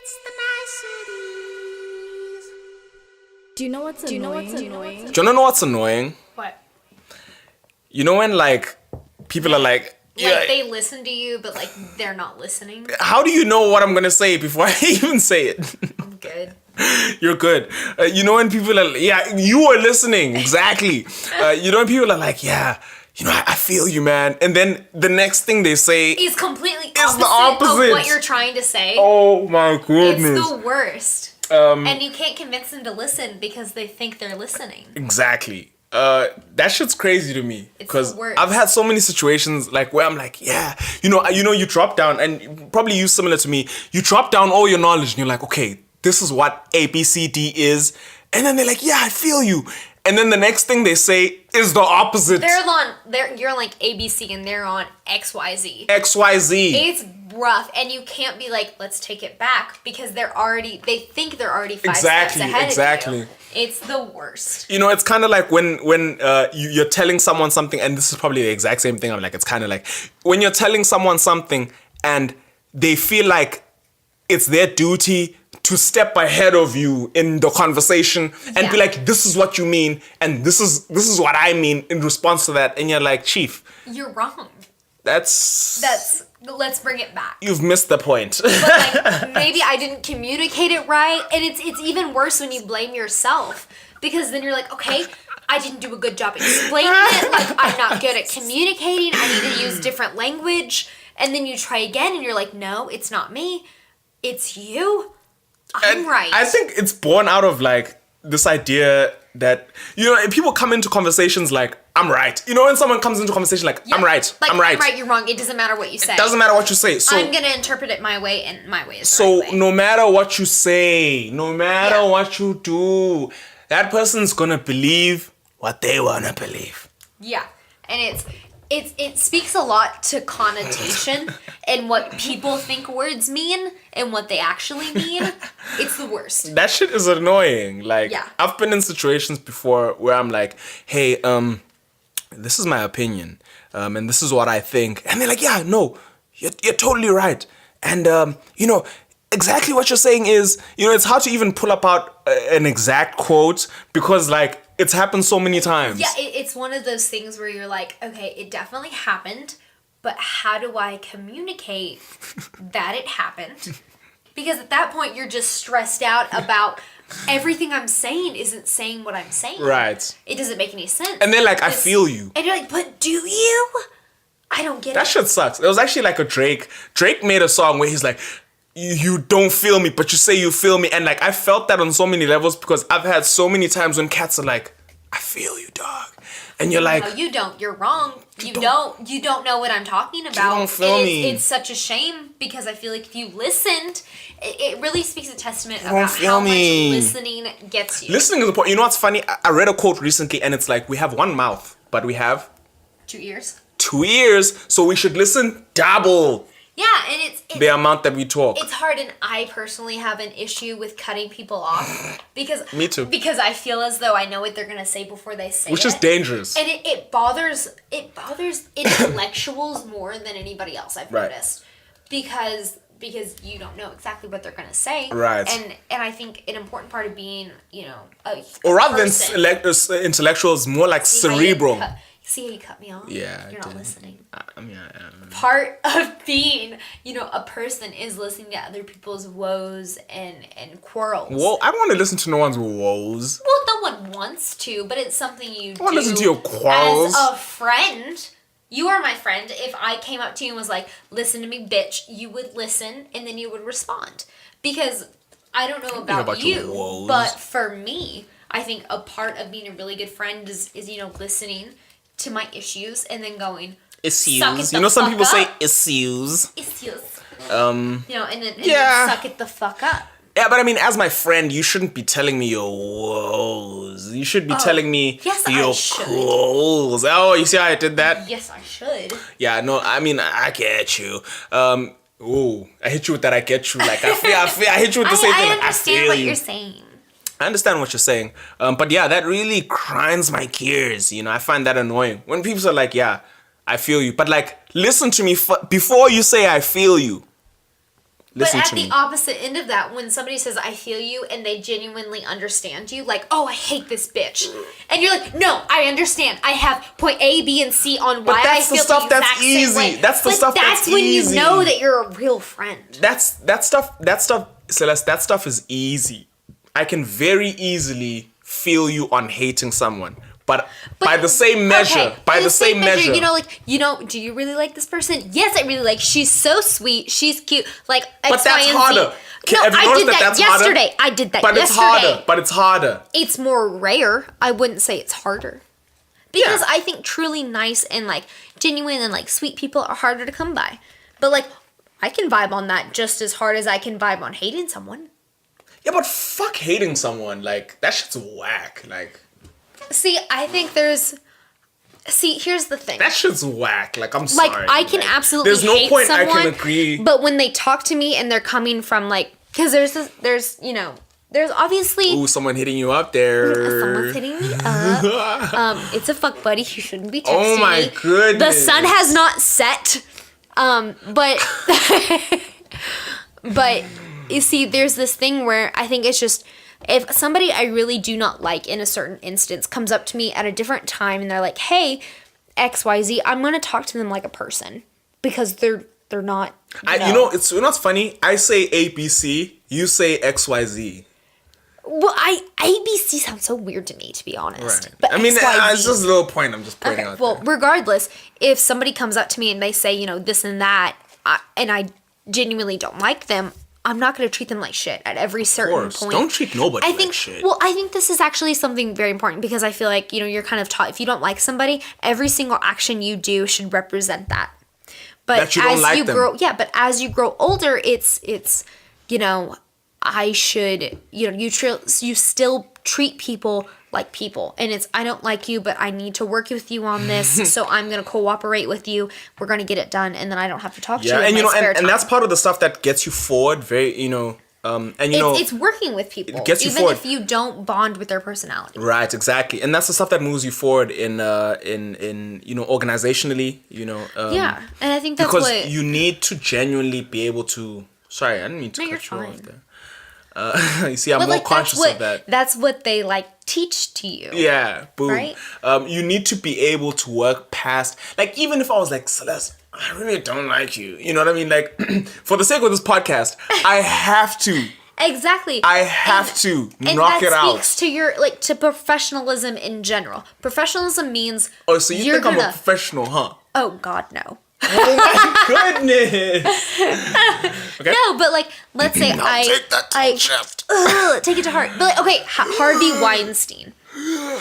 It's the niceties. Do you know what's annoying? Do you know what's annoying? What? You know when like people are like, Like they listen to you, but like they're not listening. how do you know what I'm gonna say before I even say it? I'm good. You're good. You know when people are, you are listening, exactly. You know when people are like, I feel you, man. And then the next thing they say Is completely the opposite opposite of what you're trying to say. oh my goodness. It's the worst. And you can't convince them to listen because they think they're listening. Exactly. That shit's crazy to me It's because the worst. I've had so many situations like where I'm like, you drop down, and probably you similar to me. You drop down all your knowledge and you're like, okay, this is what A, B, C, D is, and then they're like, yeah, I feel you, and then the next thing they say is the opposite. You're like ABC and they're on XYZ. XYZ. It's rough, and you can't be like, let's take it back because they think they're already five steps ahead of you. It's the worst. You know, it's kind of like when you're telling someone something, and this is probably the exact same thing. I'm like, it's kind of like when you're telling someone something and they feel like it's their duty to step ahead of you in the conversation and be like, this is what you mean, and this is what I mean in response to that, and you're like, Chief, You're wrong. Let's bring it back. You've missed the point. But like, maybe I didn't communicate it right, and it's even worse when you blame yourself, because then you're like, okay, I didn't do a good job explaining it, like I'm not good at communicating, I need to use different language, and then you try again and you're like, no, it's not me, it's you. I'm right. I think it's born out of like this idea that, if people come into conversations like, I'm right. When someone comes into conversation like, I'm right, like, I'm right. I'm right, you're wrong. It doesn't matter what you say. It doesn't matter what you say. So I'm going to interpret it my way, and my way is the so right way. no matter what you say, no matter what you do, that person's going to believe what they want to believe. Yeah. And it speaks a lot to connotation and what people think words mean and what they actually mean. It's the worst. That shit is annoying. Like, Yeah. I've been in situations before where I'm like, hey, this is my opinion, and this is what I think. And they're like, yeah, no, you're totally right. And, exactly what you're saying is, it's hard to even pull out an exact quote because, like, it's happened so many times. Yeah, it's one of those things where you're like, okay, it definitely happened, but how do I communicate that it happened? Because at that point, you're just stressed out about everything I'm saying isn't saying what I'm saying. Right. It doesn't make any sense. And they're like, I feel you. And you're like, but do you? I don't get That it. shit sucks. It was actually like a Drake. Drake made a song where he's like, you don't feel me, but you say you feel me. And like, I felt that on so many levels because I've had so many times when cats are like, I feel you, dog. And you're like, no, you don't. You're wrong. You don't know what I'm talking about. You don't feel me. It's such a shame because I feel like if you listened, it really speaks a testament don't about feel how me. much listening gets you. listening is important. You know what's funny? I read a quote recently and it's like, we have one mouth, but we have 2 ears. 2 ears, so we should listen double Yeah, and it's the amount that we talk. It's hard, and I personally have an issue with cutting people off because Me too. Because I feel as though I know what they're gonna say before they say Which it. is dangerous. And it bothers intellectuals more than anybody else I've Right. noticed because you don't know exactly what they're gonna say. Right. And I think an important part of being, Or rather than person- intellectuals, more like See how you cerebral. See how you cut me off? Yeah, I You're not did. listening. I mean, Part of being, a person is listening to other people's woes and quarrels. well, I don't want to listen to no one's woes. Well, no one wants to, but it's something you do. I want to listen to your quarrels. As a friend, you are my friend. If I came up to you and was like, listen to me, bitch, you would listen and then you would respond. Because I don't know about your you, woes. but for me, I think a part of being a really good friend is listening to my issues and then going, Issues. suck it the You know, some fuck people say up. issues. issues. Um, And then Yeah. suck it the fuck up. Yeah, but I mean, as my friend, you shouldn't be telling me your woes. You should be telling me yes, I your should. goals. Oh, you see how I did that? Yes, I should. Yeah, no, I mean, I get you. Oh, I hit you with that. I get you. Like I hit you with the same thing. I Like, understand feel what you. you're saying. I understand what you're saying. But yeah, that really grinds my gears. I find that annoying when people are like, yeah, I feel you. But like, listen to me before you say I feel you. Listen But to at me. the opposite end of that, when somebody says, I feel you, and they genuinely understand you, like, oh, I hate this bitch. And you're like, no, I understand. I have point A, B, and C on why I that's the feel stuff the that's exact easy. same way. That's the stuff that's when easy. you know that you're a real friend. That stuff, Celeste, that stuff is easy. I can very easily feel you on hating someone. But by the same measure, do you really like this person? Yes, I really like. She's so sweet. She's cute. Like X, but that's Y, and Z. harder. No, Have you I noticed did that that's yesterday. harder? I did that But yesterday. it's harder. It's more rare. I wouldn't say it's harder. Because Yeah. I think truly nice and like genuine and like sweet people are harder to come by. But like I can vibe on that just as hard as I can vibe on hating someone. Yeah, but fuck hating someone. Like, that shit's whack. Like, See, I think here's the thing. that shit's whack. Like, I'm sorry. Like I can Like, absolutely there's no hate point someone, I can agree. But when they talk to me and they're coming from like, because there's obviously Ooh, someone hitting you up there. someone's hitting me up. It's a fuck buddy. You shouldn't be texting me. Oh my goodness. The sun has not set. But but you see, there's this thing where I think it's just if somebody I really do not like in a certain instance comes up to me at a different time and they're like, "Hey, XYZ," I'm gonna talk to them like a person because they're not. It's funny. I say ABC, you say XYZ. Well, ABC sounds so weird to me, to be honest. Right. But I mean, XYZ it's just a little point I'm just pointing okay, out. well, there. regardless, if somebody comes up to me and they say, this and that, and I genuinely don't like them, I'm not going to treat them like shit at every certain point. Don't treat nobody I like think, shit. Well, I think this is actually something very important because I feel like, you're kind of taught if you don't like somebody, every single action you do should represent that. But That you don't as like you them. grow, but as you grow older, it's I should, you still treat people like people. And it's, I don't like you, but I need to work with you on this. So I'm going to cooperate with you. We're going to get it done. And then I don't have to talk to you. Yeah, in and my spare and time. that's part of the stuff that gets you forward. Very, It's working with people. It gets you even forward. if you don't bond with their personality. Right, exactly, and that's the stuff that moves you forward in organizationally. Yeah. And I think that's because what... you need to genuinely be able to. Sorry, I didn't mean to No, you're cut you off fine. there. You see, I'm But, more like, conscious of that. That's what they teach to you. Yeah, boom. Right? You need to be able to work past, like, even if I was like, Celeste, I really don't like you. You know what I mean? Like, for the sake of this podcast, I have to. Exactly. I have to and knock it that out. speaks to your to professionalism in general. Professionalism means Oh, so you you're think I'm a gonna- professional, huh? Oh God, no. Oh my goodness. Okay. No, but let's say Take that to the chest. take it to heart. But okay, Harvey Weinstein.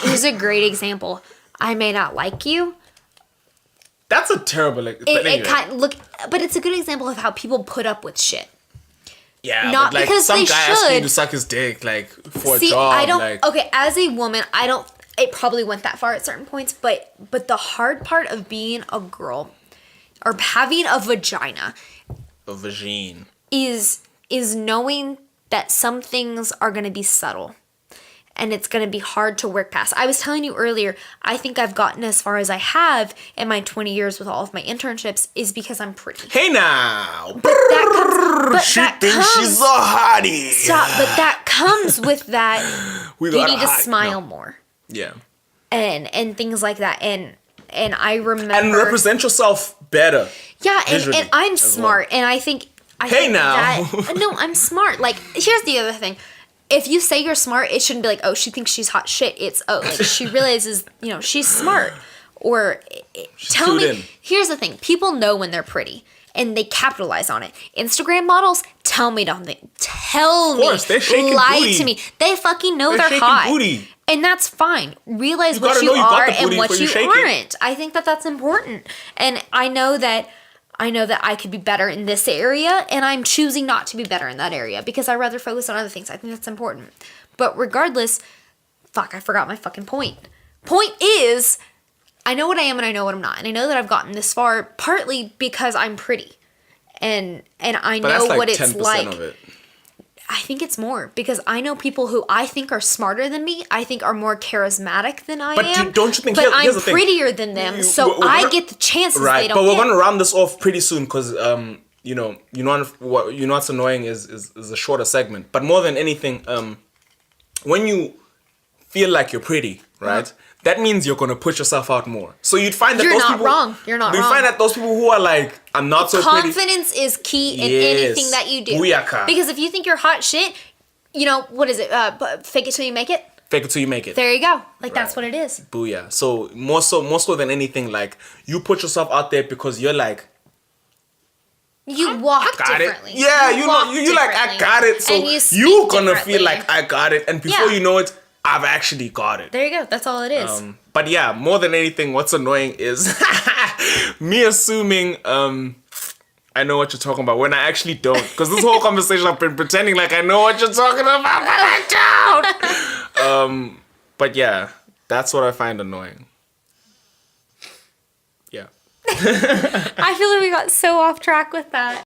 Here's a great example. I may not like you. That's a terrible. But it's a good example of how people put up with shit. Yeah, Not but because some they guy asking you should. to suck his dick, for See, a job. I don't. Like, Okay, as a woman, I don't. It probably went that far at certain points, but the hard part of being a girl or having a vagina a vagine. is knowing that some things are going to be subtle and it's going to be hard to work past. I was telling you earlier, I think I've gotten as far as I have in my 20 years with all of my internships is because I'm pretty. Hey now. She She's a hottie. Stop, but that comes with that We you got need to hot. smile No. more Yeah. and things like that. And I remember And represent yourself better. Yeah, visually and I'm as well. smart, and I think Hey think now. that, no, I'm smart. Like, here's the other thing. If you say you're smart, it shouldn't be like, oh, she thinks she's hot shit. It's, oh, like, she realizes, she's smart. Or tell clued me. in. Here's the thing. People know when they're pretty, and they capitalize on it. Instagram models, tell me something. Tell me. course, they're shaking Lie booty. to me. They fucking know They're they're shaking hot. booty. And that's fine. Realize You what gotta you know you got are the booty and what before you you shake it. aren't. I think that that's important. And I know that I could be better in this area, and I'm choosing not to be better in that area because I'd rather focus on other things. I think that's important. But regardless, I forgot my fucking point. Point is, I know what I am and I know what I'm not. And I know that I've gotten this far partly because I'm pretty. And I But know that's like what it's 10% like. of it. I think it's more because I know people who I think are smarter than me. I think are more charismatic than I But am. don't you think- But here's the I'm thing. prettier than them, so We're I gonna- get the chances Right, they don't but we're get. going to round this off pretty soon because what's annoying is a shorter segment. But more than anything, when you feel like you're pretty, right? That means you're gonna push yourself out more. So you'd find that You're those not people, wrong. You're not you wrong. find that those people who are like, I'm not so pretty. Confidence is key in Yes. anything that you do. Booyaka. Because if you think you're hot shit, what is it? Fake it till you make it. Fake it till you make it. There you go. Like that's what it is. Booyah. So more so than anything, like you put yourself out there because you're like, You walk got it. differently. Yeah, you like I got it. So And you speak you're gonna differently. feel like I got it, and before Yeah. you know it, I've actually got it. There you go. That's all it is. But yeah, more than anything, what's annoying is me assuming I know what you're talking about when I actually don't. Because this whole conversation I've been pretending like I know what you're talking about, but I don't. But yeah, that's what I find annoying. Yeah. I feel like we got so off track with that.